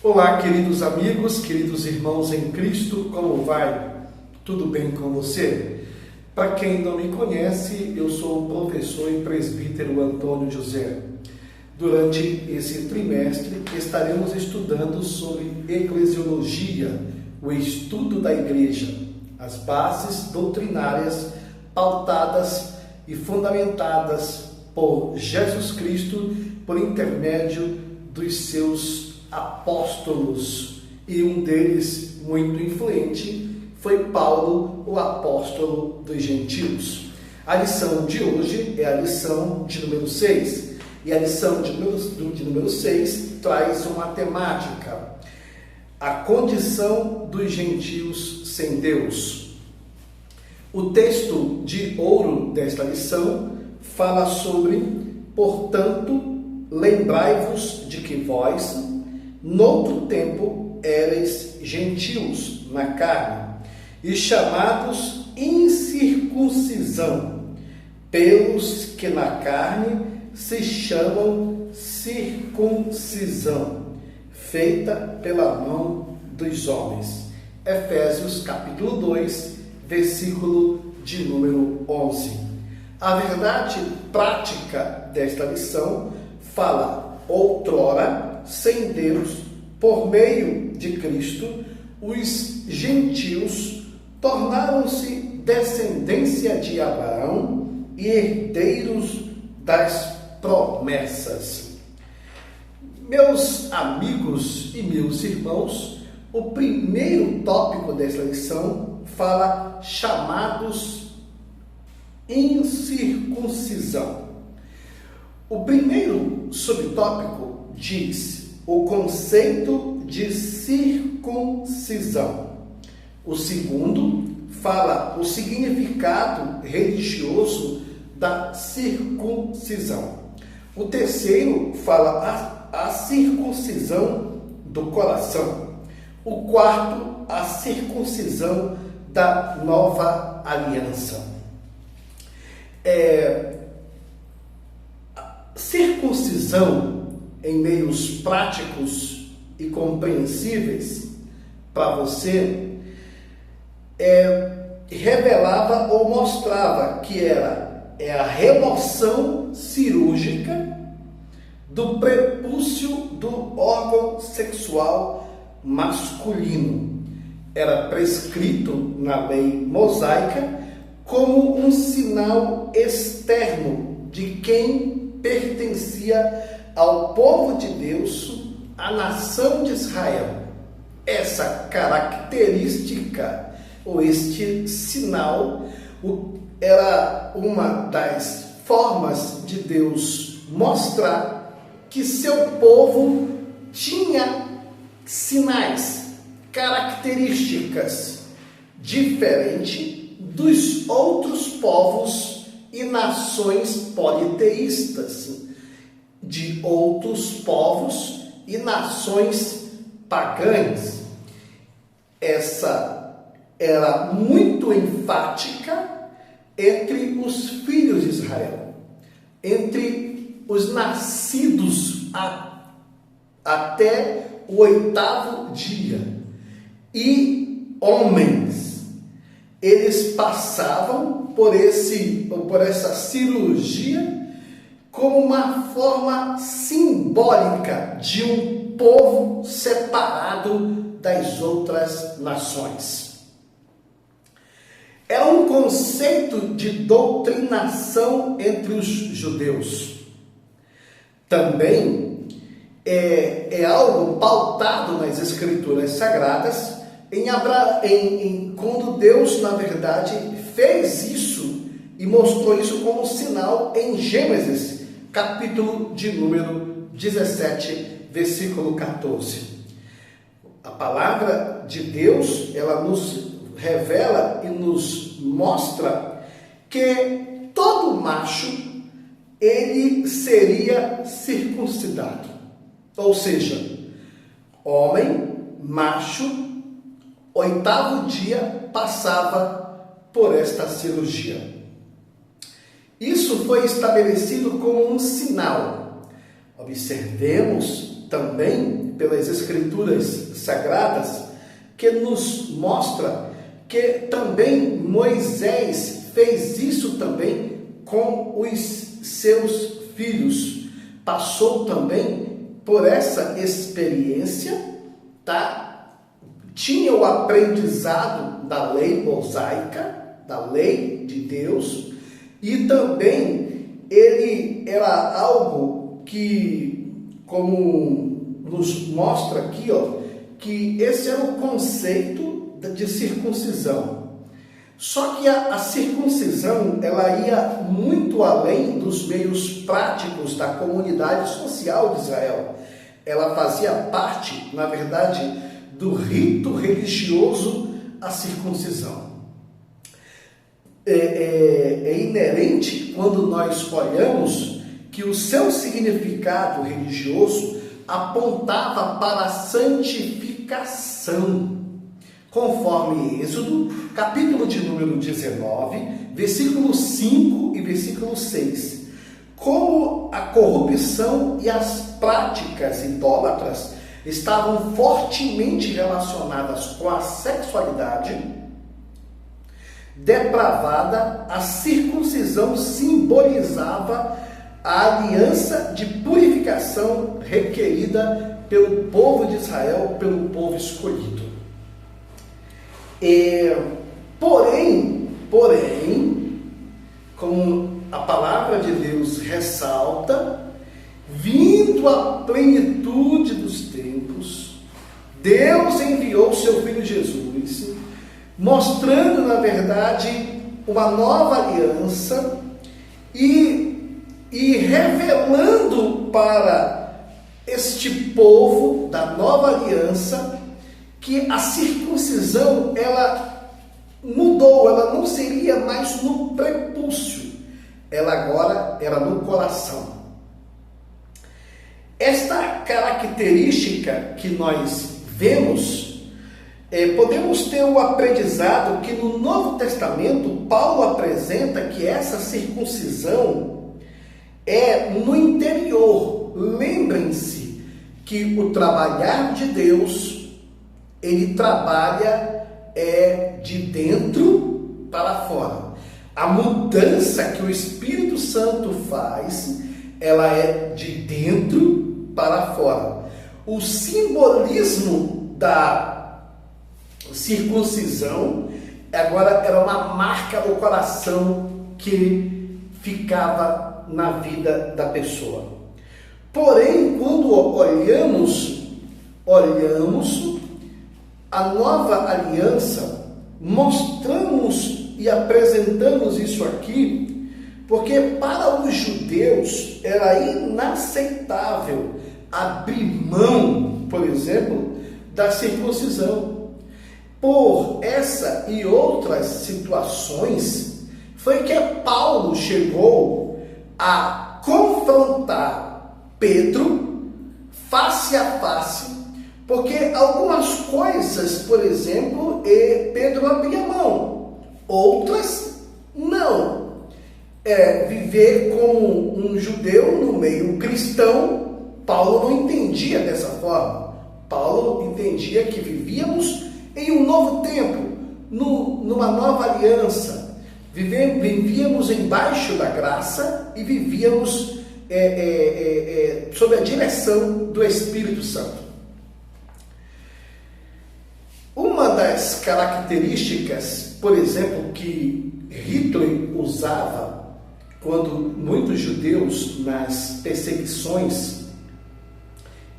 Olá, queridos amigos, queridos irmãos em Cristo, como vai? Tudo bem com você? Para quem não me conhece, eu sou o professor e presbítero Antônio José. Durante esse trimestre, estaremos estudando sobre eclesiologia, o estudo da igreja, as bases doutrinárias pautadas e fundamentadas por Jesus Cristo por intermédio dos seus apóstolos, e um deles, muito influente, foi Paulo, o apóstolo dos gentios. A lição de hoje é a lição de número 6, e a lição de número 6 traz uma temática: a condição dos gentios sem Deus. O texto de ouro desta lição fala sobre: portanto, lembrai-vos de que vós, noutro tempo, éreis gentios na carne, e chamados incircuncisão, pelos que na carne se chamam circuncisão, feita pela mão dos homens. Efésios capítulo 2, versículo de número 11. A verdade prática desta lição fala: outrora, sem Deus, por meio de Cristo, os gentios tornaram-se descendência de Abraão e herdeiros das promessas. Meus amigos e meus irmãos, o primeiro tópico desta lição fala chamados incircuncisão. O primeiro subtópico diz o conceito de circuncisão. O segundo fala o significado religioso da circuncisão. O terceiro fala a circuncisão do coração. O quarto, a circuncisão da nova aliança. Circuncisão, em meios práticos e compreensíveis para você, revelava ou mostrava que é a remoção cirúrgica do prepúcio do órgão sexual masculino. Era prescrito na lei mosaica como um sinal externo de quem pertencia ao povo de Deus, à nação de Israel. Essa característica, ou este sinal, era uma das formas de Deus mostrar que seu povo tinha sinais, características diferentes dos outros povos e nações politeístas, de outros povos e nações pagãs. Essa era muito enfática entre os filhos de Israel, entre os nascidos até o 8º dia, e homens. Eles passavam por essa cirurgia como uma forma simbólica de um povo separado das outras nações. Era um conceito de doutrinação entre os judeus. Também é algo pautado nas Escrituras Sagradas, quando Deus, na verdade, fez isso e mostrou isso como sinal em Gênesis, capítulo de número 17, versículo 14. A palavra de Deus, ela nos revela e nos mostra que todo macho, ele seria circuncidado. Ou seja, homem, macho, 8º dia passava por esta cirurgia. Isso foi estabelecido como um sinal. Observemos também pelas Escrituras Sagradas, que nos mostra que também Moisés fez isso também com os seus filhos. Passou também por essa experiência, tá? Tinha o aprendizado da lei mosaica, da lei de Deus, e também ele era algo que, como nos mostra aqui, que esse era o conceito de circuncisão. Só que a circuncisão, ela ia muito além dos meios práticos da comunidade social de Israel. Ela fazia parte, na verdade, do rito religioso, a circuncisão. É inerente quando nós olhamos que o seu significado religioso apontava para a santificação, conforme Êxodo, capítulo de número 19, versículo 5 e versículo 6. Como a corrupção e as práticas idólatras estavam fortemente relacionadas com a sexualidade depravada, a circuncisão simbolizava a aliança de purificação requerida pelo povo de Israel, pelo povo escolhido. Porém, como a palavra de Deus ressalta, vindo a plenitude dos tempos, Deus enviou seu Filho Jesus, mostrando, na verdade, uma nova aliança e revelando para este povo da nova aliança que a circuncisão, ela mudou, ela não seria mais no prepúcio, ela agora era no coração. Esta característica que nós vemos, podemos ter o aprendizado que no Novo Testamento, Paulo apresenta que essa circuncisão é no interior. Lembrem-se que o trabalhar de Deus, ele trabalha de dentro para fora. A mudança que o Espírito Santo faz, ela é de dentro para fora. O simbolismo da circuncisão agora era uma marca do coração que ficava na vida da pessoa. Porém, quando olhamos a nova aliança, mostramos e apresentamos isso aqui, porque para os judeus era inaceitável abrir mão, por exemplo, da circuncisão. Por essa e outras situações, foi que Paulo chegou a confrontar Pedro face a face, porque algumas coisas, por exemplo, Pedro abria mão, outras não. Viver como um judeu no meio cristão, Paulo não entendia dessa forma. Paulo entendia que vivíamos em um novo tempo, numa nova aliança. Vivíamos embaixo da graça e vivíamos sob a direção do Espírito Santo. Uma das características, por exemplo, que Hitler usava quando muitos judeus, nas perseguições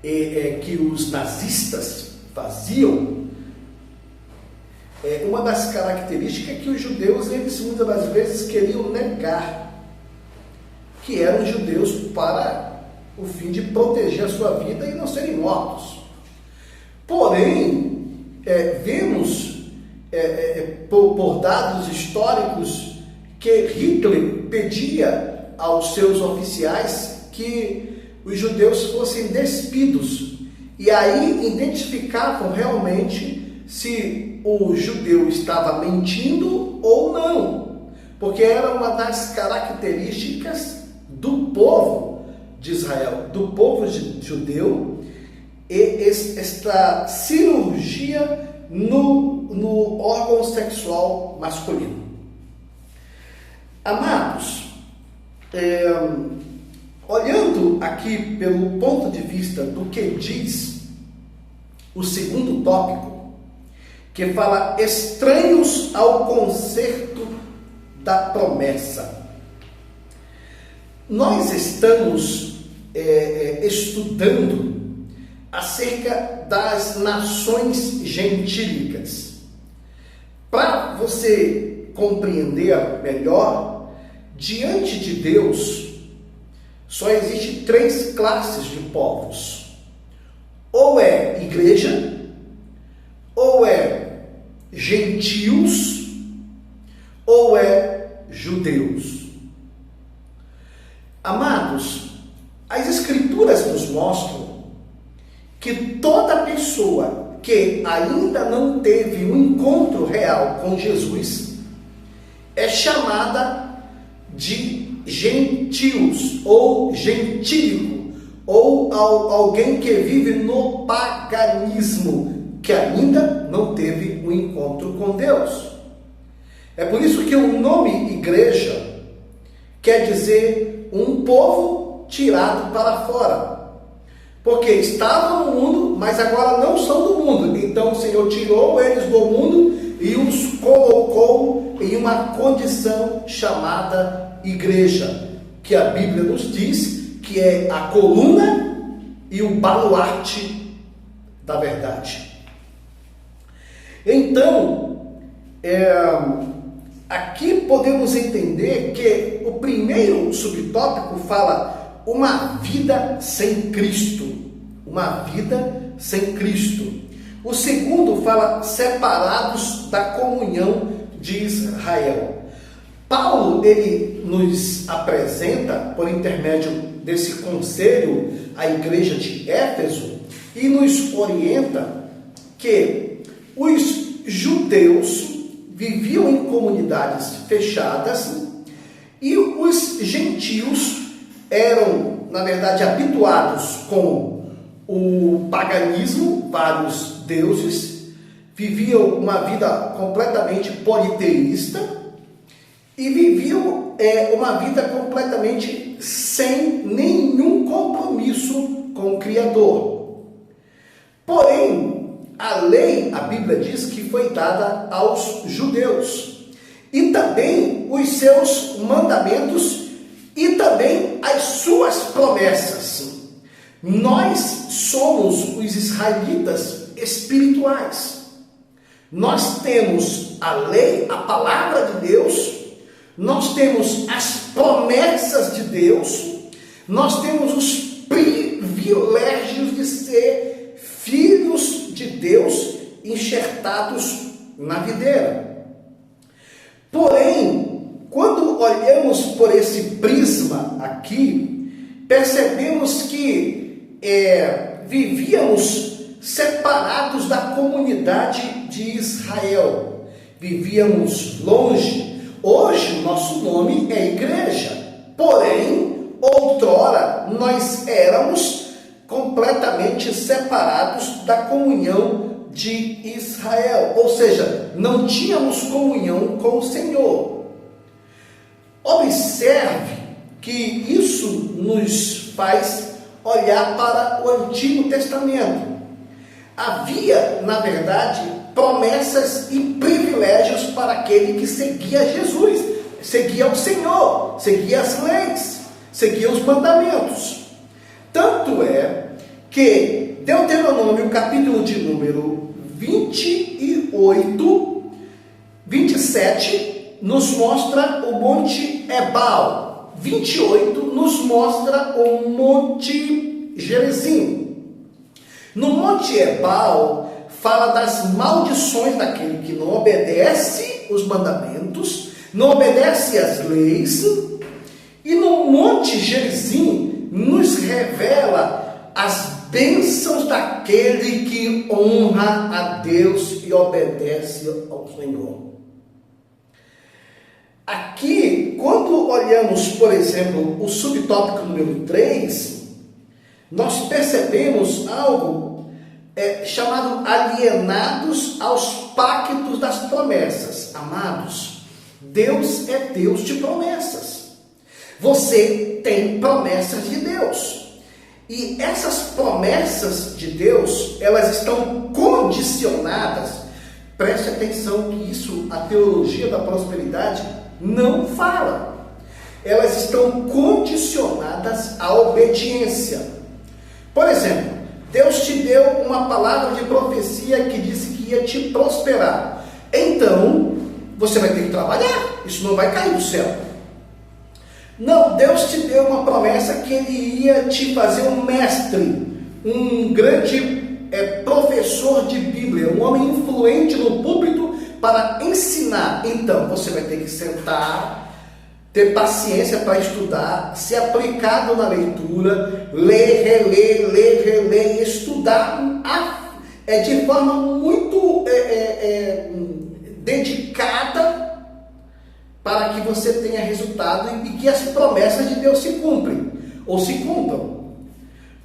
que os nazistas faziam, uma das características é que os judeus, eles muitas das vezes queriam negar que eram judeus para o fim de proteger a sua vida e não serem mortos. Porém, vemos por dados históricos que Hitler pedia aos seus oficiais que os judeus fossem despidos, e aí identificavam realmente se o judeu estava mentindo ou não, porque era uma das características do povo de Israel, do povo judeu, esta cirurgia no órgão sexual masculino. Amados, olhando aqui pelo ponto de vista do que diz o segundo tópico, que fala estranhos ao concerto da promessa. Nós estamos estudando acerca das nações gentílicas. Para você compreender melhor, diante de Deus, só existe 3 classes de povos. Ou é igreja, ou é gentios, ou é judeus. Amados, as Escrituras nos mostram que toda pessoa que ainda não teve um encontro real com Jesus é chamada de gentios ou gentílico, ou alguém que vive no paganismo, que ainda não teve um encontro com Deus. É por isso que o nome igreja quer dizer um povo tirado para fora. Porque estavam no mundo, mas agora não são do mundo. Então o Senhor tirou eles do mundo e os colocou em uma condição chamada igreja, que a Bíblia nos diz que é a coluna e o baluarte da verdade. Então, aqui podemos entender que o primeiro subtópico fala uma vida sem Cristo. Uma vida sem Cristo. O segundo fala separados da comunhão de Israel. Paulo, ele nos apresenta, por intermédio desse conselho, a igreja de Éfeso, e nos orienta que os judeus viviam em comunidades fechadas e os gentios eram, na verdade, habituados com o paganismo, vários deuses, viviam uma vida completamente politeísta e viviam uma vida completamente sem nenhum compromisso com o Criador. Porém, a lei, a Bíblia diz que foi dada aos judeus, e também os seus mandamentos e também as suas promessas. Nós somos os israelitas espirituais. Nós temos a lei, a palavra de Deus, nós temos as promessas de Deus, nós temos os privilégios de ser filhos de Deus enxertados na videira. Porém, quando olhamos por esse prisma aqui, percebemos que vivíamos separados da comunidade de Israel, vivíamos longe. Hoje o nosso nome é igreja, porém, outrora nós éramos completamente separados da comunhão de Israel, ou seja, não tínhamos comunhão com o Senhor. Observe que isso nos faz olhar para o Antigo Testamento. Havia, na verdade, promessas e privilégios para aquele que seguia Jesus, seguia o Senhor, seguia as leis, seguia os mandamentos. Tanto é que Deuteronômio, capítulo de número 28, 27, nos mostra o Monte Ebal. 28 nos mostra o Monte Gerizim. No Monte Ebal, fala das maldições daquele que não obedece os mandamentos, não obedece às leis. E no Monte Gerizim, nos revela as bênçãos daquele que honra a Deus e obedece ao Senhor. Aqui, quando olhamos, por exemplo, o subtópico número 3, nós percebemos algo chamado alienados aos pactos das promessas. Amados, Deus é Deus de promessas. Você tem promessas de Deus. E essas promessas de Deus, elas estão condicionadas. Preste atenção que isso, a teologia da prosperidade não fala. Elas estão condicionadas à obediência. Por exemplo, Deus te deu uma palavra de profecia que disse que ia te prosperar. Então, você vai ter que trabalhar. Isso não vai cair do céu. Não, Deus te deu uma promessa que Ele ia te fazer um mestre, um grande professor de Bíblia, um homem influente no púlpito para ensinar. Então, você vai ter que sentar, ter paciência para estudar, ser aplicado na leitura, ler, reler, estudar de forma muito dedicada para que você tenha resultado e que as promessas de Deus se cumprem ou se cumpram.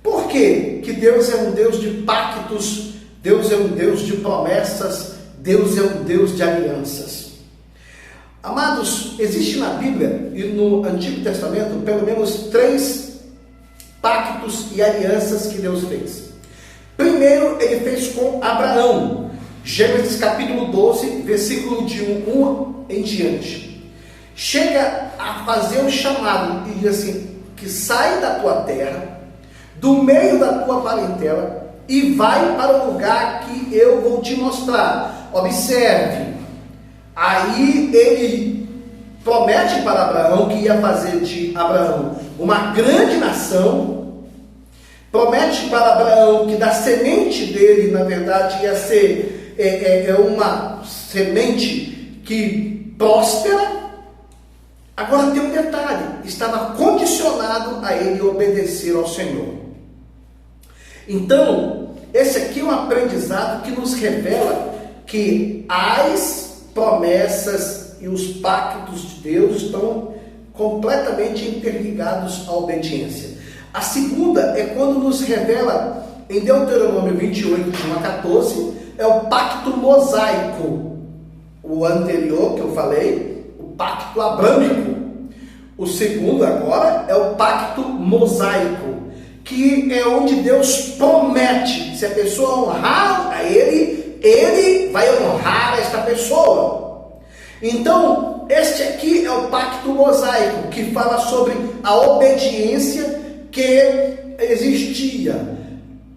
Por quê? Que Deus é um Deus de pactos, Deus é um Deus de promessas, Deus é um Deus de alianças. Amados, existe na Bíblia e no Antigo Testamento pelo menos 3 pactos e alianças que Deus fez. Primeiro, Ele fez com Abraão. Gênesis capítulo 12, versículo de 1 em diante. Chega a fazer um chamado e diz assim, que sai da tua terra, do meio da tua parentela, e vai para o lugar que eu vou te mostrar. Observe, aí ele promete para Abraão que ia fazer de Abraão uma grande nação, promete para Abraão que da semente dele, na verdade, ia ser uma semente que próspera. Agora tem um detalhe, estava condicionado a ele obedecer ao Senhor. Então, esse aqui é um aprendizado que nos revela que as promessas e os pactos de Deus estão completamente interligados à obediência. A segunda é quando nos revela, em Deuteronômio 28, de 1 a 14, é o pacto mosaico. O anterior que eu falei, o pacto abrâmico. O segundo agora é o pacto mosaico, que é onde Deus promete, se a pessoa honrar a Ele, Ele vai honrar esta pessoa. Então, este aqui é o pacto mosaico, que fala sobre a obediência que existia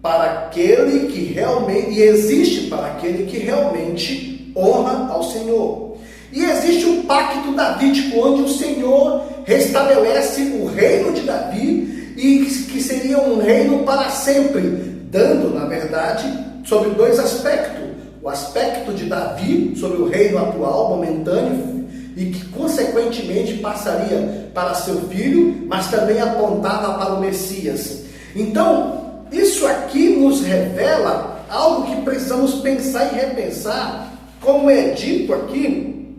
para aquele que realmente, e existe para aquele que realmente honra ao Senhor. E existe o pacto davídico, onde o Senhor restabelece o reino de Davi, e que seria um reino para sempre, dando, na verdade, sobre 2 aspectos. O aspecto de Davi, sobre o reino atual, momentâneo, e que consequentemente passaria para seu filho, mas também apontava para o Messias. Então, isso aqui nos revela algo que precisamos pensar e repensar, como é dito aqui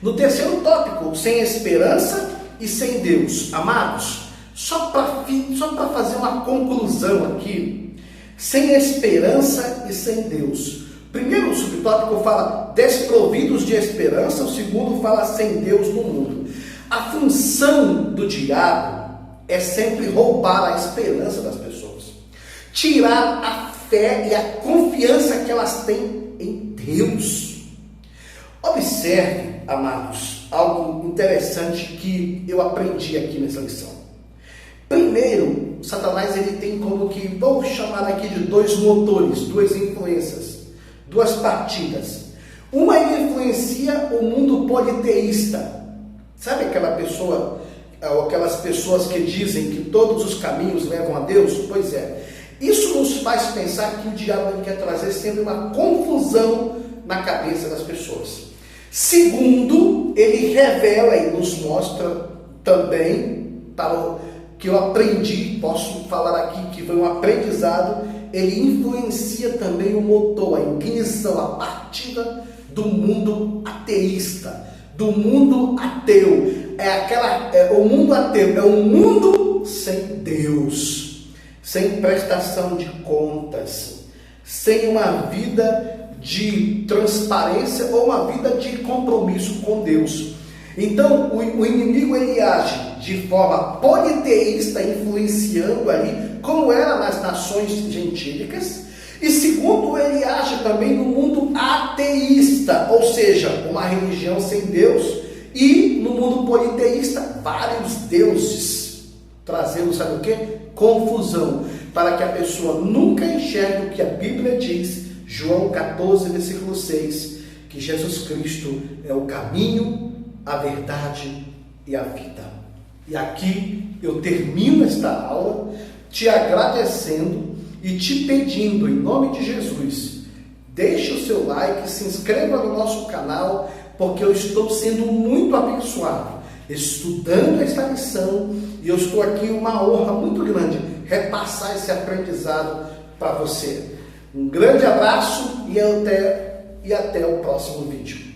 no terceiro tópico, sem esperança e sem Deus. Amados, só para fazer uma conclusão aqui, sem esperança e sem Deus. Primeiro, o subtópico fala desprovidos de esperança, o segundo fala sem Deus no mundo. A função do diabo é sempre roubar a esperança das pessoas, tirar a fé e a confiança que elas têm em Deus. Observe, amados, algo interessante que eu aprendi aqui nessa lição. Primeiro, Satanás ele tem como que, vou chamar aqui de 2 motores, 2 influências, 2 partidas. Uma, ele influencia o mundo politeísta. Sabe aquela pessoa, ou aquelas pessoas que dizem que todos os caminhos levam a Deus? Pois é. Isso nos faz pensar que o diabo ele quer trazer sempre uma confusão na cabeça das pessoas. Segundo, ele revela e nos mostra também, para o que eu aprendi, posso falar aqui que foi um aprendizado, ele influencia também o motor, a ignição, a partida do mundo ateísta, do mundo ateu. O mundo ateu é um mundo sem Deus. sem prestação de contas, sem uma vida de transparência ou uma vida de compromisso com Deus. Então, o inimigo ele age de forma politeísta, influenciando ali como era nas nações gentílicas, e segundo, ele age também no mundo ateísta, ou seja, uma religião sem Deus, e no mundo politeísta, vários deuses, trazendo, sabe o que? Confusão, para que a pessoa nunca enxergue o que a Bíblia diz, João 14, versículo 6, que Jesus Cristo é o caminho, a verdade e a vida. E aqui eu termino esta aula te agradecendo e te pedindo, em nome de Jesus, deixe o seu like, se inscreva no nosso canal, porque eu estou sendo muito abençoado, estudando esta lição, e eu estou aqui, uma honra muito grande, repassar esse aprendizado para você. Um grande abraço e até o próximo vídeo.